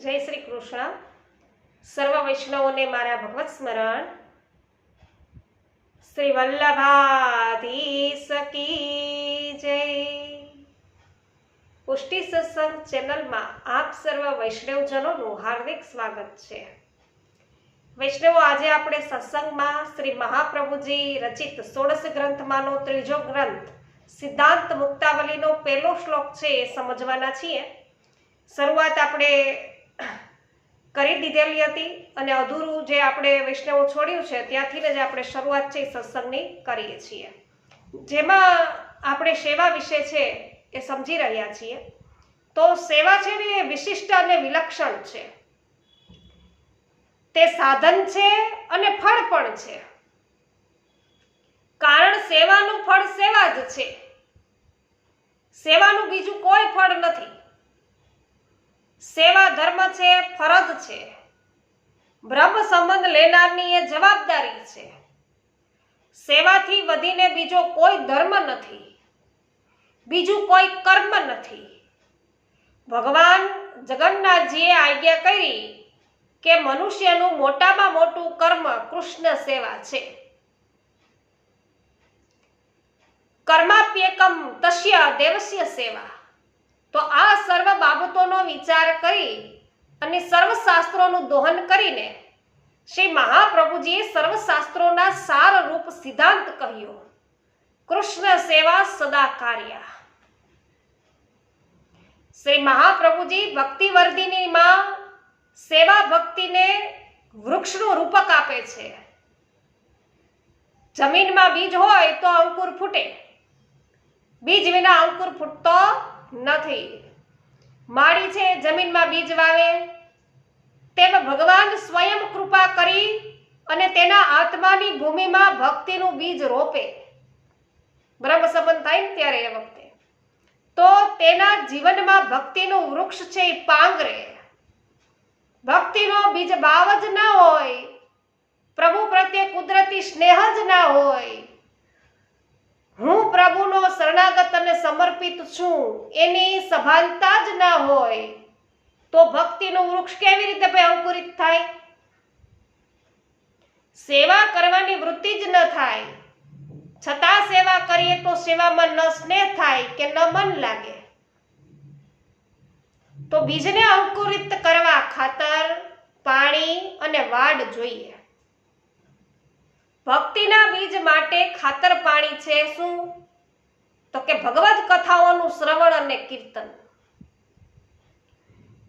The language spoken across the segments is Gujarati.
જય શ્રી કૃષ્ણ. સર્વ વૈષ્ણવોને મારા ભગવત સ્મરણ. શ્રી વલ્લભાધીશ કી જય. પુષ્ટિ સત્સંગ ચેનલમાં આપ સર્વ વૈષ્ણવજનોનું હાર્દિક સ્વાગત છે. વૈષ્ણવો, આજે આપણે સત્સંગમાં શ્રી મહાપ્રભુજી રચિત 16 ગ્રંથમાંનો ત્રીજો ગ્રંથ સિદ્ધાંત મુક્તાવલીનો પહેલો શ્લોક છે એ સમજવાના છીએ. શરૂઆત આપણે કરી દીધેલી હતી અને અધૂરું જે આપણે વૈષ્ણવો છોડ્યું છે ત્યાંથી જ આપણે શરૂઆત છે સત્સંગની કરીએ છીએ, જેમાં આપણે સેવા વિશે છે એ સમજી રહ્યા છીએ. તો સેવા છે ને એ વિશિષ્ટ અને વિલક્ષણ છે. તે સાધન છે અને ફળ પણ છે. કારણ સેવાનું ફળ સેવા જ છે. સેવાનું બીજું કોઈ ફળ નથી. સેવા ધર્મ છે, ફરજ છે. બ્રહ્મ સંબંધ લેનારની એ જવાબદારી છે. સેવાથી વધીને બીજો કોઈ ધર્મ નથી, બીજું કોઈ કર્મ નથી. ભગવાન જગન્નાથજીએ આજ્ઞા કરી કે મનુષ્યનું મોટામાં મોટું કર્મ કૃષ્ણ સેવા છે. કર્માપ્યેકમ તસ્ય દેવસ્ય સેવા. તો આ સર્વ બાબતોનો વિચાર કરી અને સર્વ શાસ્ત્રોનું દોહન કરીને શ્રી મહાપ્રભુજીએ સર્વ શાસ્ત્રોના સાર રૂપ સિદ્ધાંત કહ્યો, કૃષ્ણ સેવા સદા કાર્ય. શ્રી મહાપ્રભુજી ભક્તિવર્ધિનીમાં સેવા ભક્તિને વૃક્ષનું રૂપક આપે છે. જમીનમાં બીજ હોય તો અંકુર ફૂટે, બીજ વિના અંકુર ફૂટતો નથી. માળી છે જમીનમાં બીજ વાવે, તેમ ભગવાન સ્વયં કૃપા કરી અને તેના આત્માની ભૂમિમાં ભક્તિનું બીજ રોપે. બ્રહ્મ સંબંધ થાય ને ત્યારે એ વખતે તો તેના જીવનમાં ભક્તિનું વૃક્ષ છે એ પાંગરે. ભક્તિનો બીજ ભાવ જ ના હોય, પ્રભુ પ્રત્યે કુદરતી સ્નેહ જ ના હોય, હું પ્રભુનો શરણાગત અને સમર્પિત છું એની સભાનતા જ ના હોય, તો ભક્તિનું વૃક્ષ કેવી રીતે અંકુરિત થાય? સેવા કરવાની વૃત્તિ જ ન થાય, છતાં સેવા કરીએ તો સેવામાં ન સ્નેહ થાય કે ન મન લાગે. તો બીજને અંકુરિત કરવા ખાતર, પાણી અને વાડ જોઈએ. ભક્તિના બીજ માટે ખાતર પાણી છે શું? તો કે ભગવદ કથાઓનું શ્રવણ અને કીર્તન.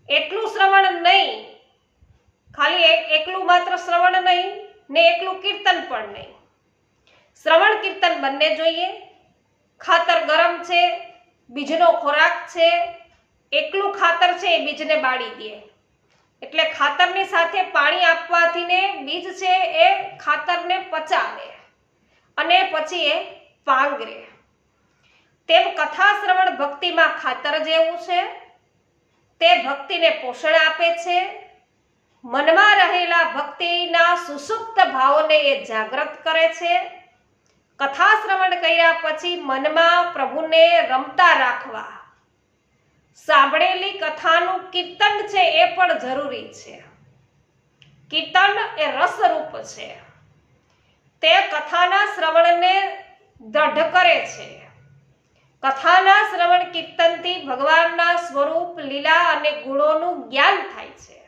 એટલું શ્રવણ નહીં, ખાલી એકલું માત્ર શ્રવણ નહીં ને એકલું કીર્તન પણ નહીં. શ્રવણ કીર્તન બંને જોઈએ. ખાતર ગરમ છે, બીજનો ખોરાક છે. એકલું ખાતર છે એ બીજને બાળી દે, એટલે ખાતરની સાથે પાણી આપવાથી ને બીજ છે એ ખાતરને પચાવે અને પછી એ પાંગરે. તેમ કથા શ્રવણ ભક્તિમાં ખાતર જેવું છે. તે ભક્તિને પોષણ આપે છે. મનમાં રહેલા ભક્તિના સુસુપ્ત ભાવોને એ જાગૃત કરે છે. કથા શ્રવણ કર્યા પછી મનમાં પ્રભુને રમતા રાખવા સાંભળેલી કથાનું કીર્તન છે એ પણ જરૂરી છે. કીર્તન એ રસરૂપ છે. તે કથાના શ્રવણને દઢ કરે છે. કથાના શ્રવણ કીર્તનથી ભગવાનના સ્વરૂપ, લીલા અને ગુણોનું જ્ઞાન થાય છે.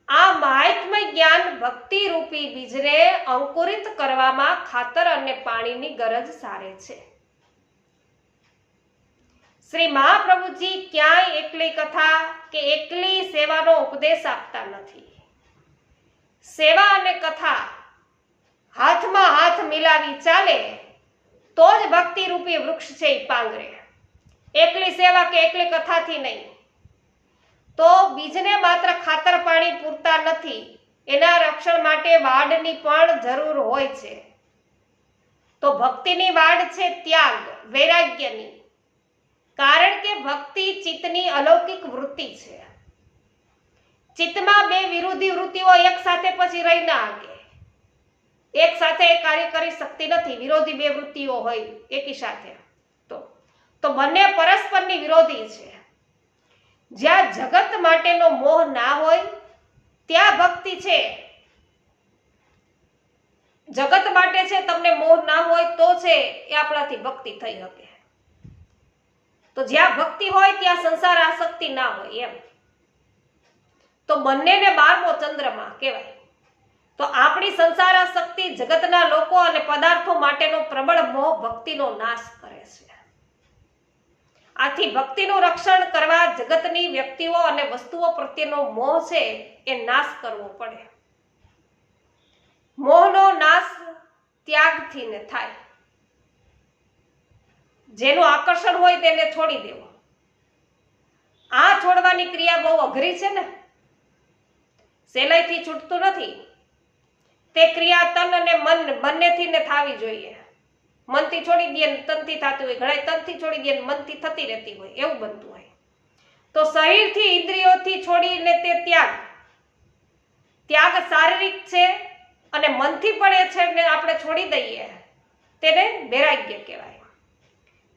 આ મહાત્મ્ય જ્ઞાન ભક્તિ રૂપી બીજને અંકુરિત કરવામાં ખાતર અને પાણીની ગરજ સારે છે. શ્રી મહાપ્રભુજી ક્યાંય એકલી કથા કે એકલી સેવાનો ઉપદેશ આપતા નથી. સેવા અને કથા હાથમાં હાથ મિલાવી ચાલે તો જ ભક્તિ રૂપી વૃક્ષ છે એ પાંગરે. એકલી સેવા કે એકલી કથાથી નહીં. તો બીજને માત્ર ખાતર પાણી પૂરતા નથી, એના રક્ષણ માટે વાડની પણ જરૂર હોય છે. તો ભક્તિની વાડ છે ત્યાગ, વૈરાગ્યની. કારણ કે ભક્તિ ચિત્તની અલૌકિક વૃત્તિ છે. ચિત્તમાં બે વિરોધી વૃત્તિઓ એક સાથે પછી રહી ના શકે. એક સાથે કાર્ય કરી શકતી નથી. વિરોધી બે વૃત્તિઓ હોય એકી સાથે તો બંને પરસ્પરની વિરોધી છે. જ્યાં જગત માટેનો મોહ ના હોય ત્યાં ભક્તિ છે. જગત માટે છે તમને મોહ ના હોય તો છે એ આપણાથી ભક્તિ થઈ શકે. તો જ્યાં ભક્તિ હોય ત્યાં સંસાર આસક્તિ ના હોય એમ. તો બંનેને 12મો ચંદ્રમાં કહેવાય. તો આપણી સંસાર આસક્તિ, જગતના લોકો અને પદાર્થો માટેનો પ્રબળ મોહ ભક્તિનો નાશ કરે છે. આથી ભક્તિનું રક્ષણ કરવા જગતની વ્યક્તિઓ અને વસ્તુઓ પ્રત્યેનો મોહ છે એ નાશ કરવો પડે. મોહનો નાશ ત્યાગથી ને થાય. જેનું આકર્ષણ હોય તેને છોડી દેવું. આ છોડવાની ક્રિયા બહુ અઘરી છે ને, સહેલાઈથી છૂટતું નથી. તે ક્રિયા તન અને મન બંનેથી ને થવી જોઈએ. મનથી છોડી દે ને તનથી થતી હોય, ઘણા તનથી છોડી દે ને મનથી થતી રહેતી હોય, એવું બનતું હોય. તો શરીરથી, ઇન્દ્રિયોથી છોડીને તે ત્યાગ. ત્યાગ શારીરિક છે અને મનથી પણ એ છે ને આપણે છોડી દઈએ તેને વૈરાગ્ય કહેવાય.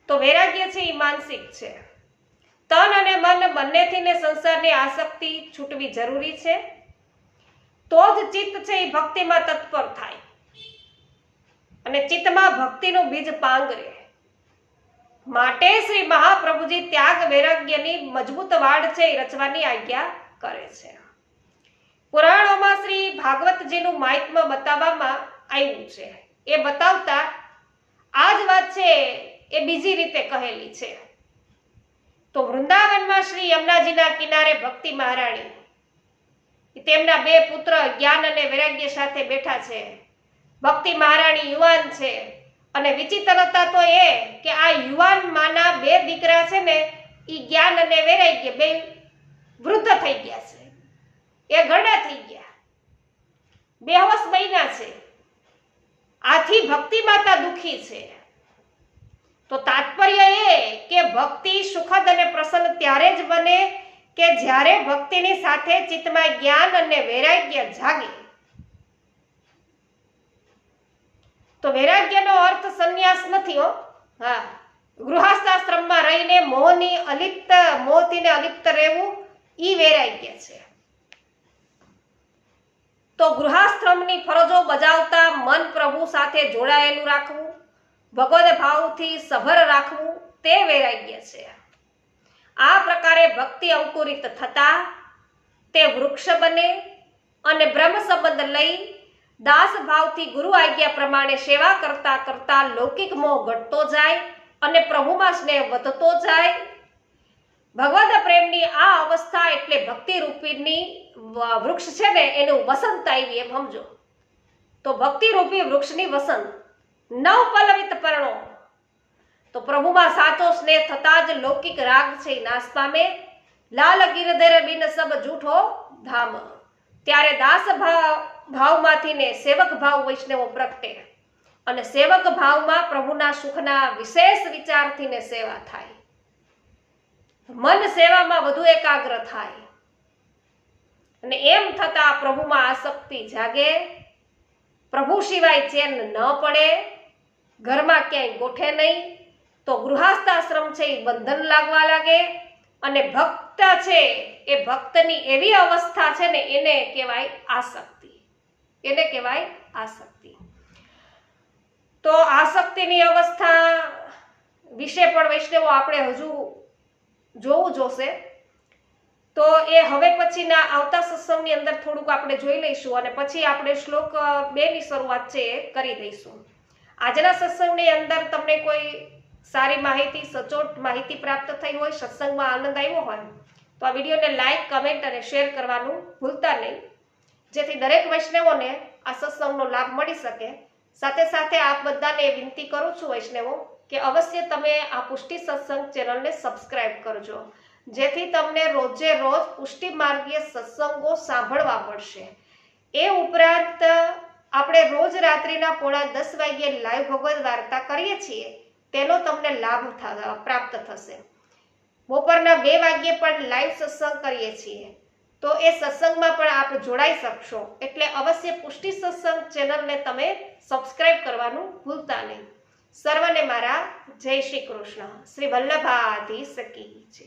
તો વૈરાગ્ય છે એ માનસિક છે. તન અને મન બંનેથી ને સંસારની આસક્તિ છૂટવી જરૂરી છે. તો જ ચિત્ત છે એ ભક્તિમાં તત્પર થાય અને ચિત્તમાં ભક્તિનું બીજ પાંગરે. માટે શ્રી મહાપ્રભુજી ત્યાગ વૈરાગ્યની મજબૂત વાડ છે એ રચવાની આજ્ઞા કરે છે. પુરાણોમાં શ્રી ભાગવતજીનું મહાત્મ્ય બતાવવામાં આવ્યું છે. એ બતાવતા આ જ વાત છે એ બીજી રીતે કહેલી છે. તો વૃંદાવનમાં શ્રી યમુનાજીના કિનારે ભક્તિ મહારાણી તેમના 2 પુત્ર જ્ઞાન અને વૈરાગ્ય સાથે બેઠા છે. ભક્તિ મહારાણી યુવાન છે અને વિચિત્રતા તો એ કે આ યુવાન માના 2 દીકરા છે ને એ જ્ઞાન અને વૈરાગ્ય 2 વૃદ્ધ થઈ ગયા છે. એ ગરડા થઈ ગયા, બેહોશ બન્યા છે. આથી ભક્તિ માતા દુખી છે. તો તાત્પર્ય એ કે ભક્તિ સુખદ અને પ્રસન્ન ત્યારે જ બને કે જ્યારે ભક્તિની સાથે ચિત્તમાં જ્ઞાન અને વૈરાગ્ય જાગે. તો વૈરાગ્યનો અર્થ સંન્યાસ નથી હો. હા, ગૃહસ્થાશ્રમમાં રહીને મોહથી અલિપ્ત રહેવું ઈ વૈરાગ્ય છે. તો ગૃહસ્થાશ્રમની ફરજો બજાવતા મન પ્રભુ સાથે જોડાયેલું રાખવું, ભગવદ ભાવથી સભર રાખવું તે વૈરાગ્ય છે. આ પ્રકારે ભક્તિ અંકુરિત થતા તે વૃક્ષ બને અને બ્રહ્મ સંબંધ લઈ દાસ ભાવથી ગુરુ આજ્ઞા પ્રમાણે સેવા કરતા કરતા લૌકિક મોહ ઘટતો જાય અને પ્રભુમાં સ્નેહ વધતો જાય. ભગવદ પ્રેમની આ અવસ્થા એટલે ભક્તિ રૂપીની વૃક્ષ છે ને એનું વસંત આવી એમ સમજો. તો ભક્તિ રૂપી વૃક્ષની વસંત નવ પલ્લવિત પર્ણો. તો પ્રભુમાં સાચો સ્નેહ થતા જ લૌકિક રાગ છે નાશ પામે. લાલ ગિરધર બિન સબ જૂઠો ધામ. ત્યારે દાસ ભાવમાંથી ને સેવક ભાવ વૈષ્ણવો પ્રગટે અને સેવક ભાવમાં પ્રભુના સુખના વિશેષ વિચારથી ને સેવા થાય. મન સેવામાં વધુ એકાગ્ર થાય અને એમ થતા પ્રભુમાં આસક્તિ જાગે. પ્રભુ સિવાય ચેન ન પડે, ઘરમાં ક્યાંય ગોઠે નહીં. તો ગૃહસ્થાશ્રમ છે એ બંધન લાગવા લાગે અને ભક્ત છે એ ભક્તની એવી અવસ્થા છે ને એને કહેવાય આસક્તિ. એને કહેવાય આસક્તિ. તો આસક્તિની અવસ્થા વિશે પણ વૈષ્ણવો આપણે હજુ જોવું જોશે. તો એ હવે પછીના આવતા સત્સંગની અંદર થોડુંક આપણે જોઈ લઈશું અને પછી આપણે શ્લોક 2 ની શરૂઆત છે એ કરી દઈશું. આજના સત્સંગની અંદર તમને કોઈ સારી માહિતી, સચોટ માહિતી પ્રાપ્ત થઈ હોય, સત્સંગમાં આનંદ આવ્યો હોય તો આ વિડીયોને લાઈક, કમેન્ટ અને શેર કરવાનું ભૂલતા નહીં, જેથી દરેક વૈષ્ણવોને આ સત્સંગનો લાભ મળી શકે. સાથે સાથે આપ બધાને વિનંતી કરું છું વૈષ્ણવો કે અવશ્ય તમે આ પુષ્ટિ સત્સંગ ચેનલને સબસ્ક્રાઇબ કરજો, જેથી તમને રોજે રોજ પુષ્ટિ માર્ગીય સત્સંગો સાંભળવા મળશે. એ ઉપરાંત આપણે રોજ રાત્રિના 9:30 વાગ્યે લાઈવ ભગવદ વાર્તા કરીએ છીએ, તેનો તમને લાભ પ્રાપ્ત થશે. બપોરના 2 વાગ્યે પણ લાઈવ સત્સંગ કરીએ છીએ, તો એ સત્સંગમાં પણ આપ જોડાઈ શકશો. એટલે અવશ્ય પુષ્ટિ સત્સંગ ચેનલને તમે સબસ્ક્રાઇબ કરવાનું ભૂલતા નહીં. સર્વને મારા જય શ્રી કૃષ્ણ. શ્રી વલ્લભાધીશ કી જય.